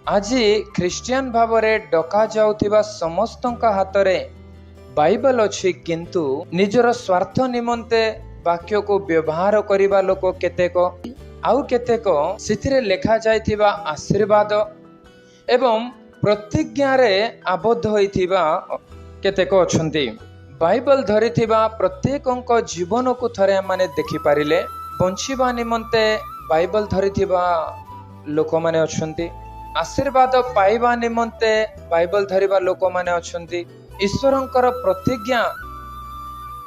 आज Christian Bhavre डका जाउथिबा समस्तंका हातरे Bible अछि, किंतु निजर स्वार्थ निमंते वाक्य को व्यवहार करिबा लोक केतेक आउ केतेक सिथिरे लेखा जाइथिबा आशीर्वाद एवं प्रतिज्ञा रे आबद्ध होइथिबा केतेक अछंती। बाइबल धरिथिबा प्रत्येकंक जीवन को थरे माने देखि पारिले बंचिबा निमंते बाइबल धरिथिबा लोक माने अछंती, आशीर्वाद पाइबा निमंते बाइबल धरिबा लोक माने अछंती, ईश्वरंकर प्रतिज्ञा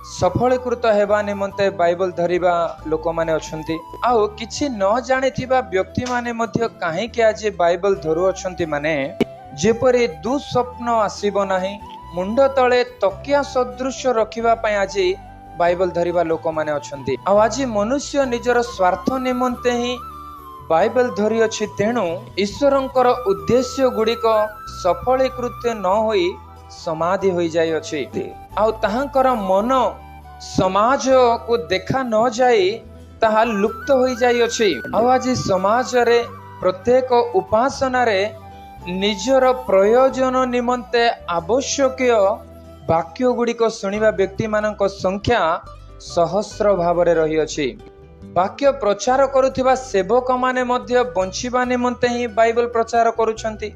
सफलीकृत हेबा निमंते बाइबल धरिबा लोक माने अछंती। आउ किछि न जानिथिबा व्यक्ति माने मध्य काहेकि आज बाइबल धरु अछंती माने जेपरि दुस्वप्न आसीबो नाही, मुंड तळे तकिया सदृश रखिबा पय आज बाइबल धरिबा लोक माने अछंती। आ आज मनुष्य निजर स्वार्थ निमंते ही बाइबल धरि अछि, तेणु ईश्वरंकर उद्देश्य गुड़िक सफलीकृत न होई समाधि होई जाय अछि। आउ ताहांकर मन समाज को देखा न जाई ताहा लुप्त होई जाय अछि। आउ आज समाज रे प्रत्येक उपासना रे निजर प्रयोजन निमंते आवश्यक वाक्य गुड़िक शुणिबा व्यक्ति मानक संख्या सहस्र भावरे रही अछि। वाक्य प्रचार करुथिबा सेवक माने मध्य बंचिबा निमंते ही बाइबल प्रचार करूछंती।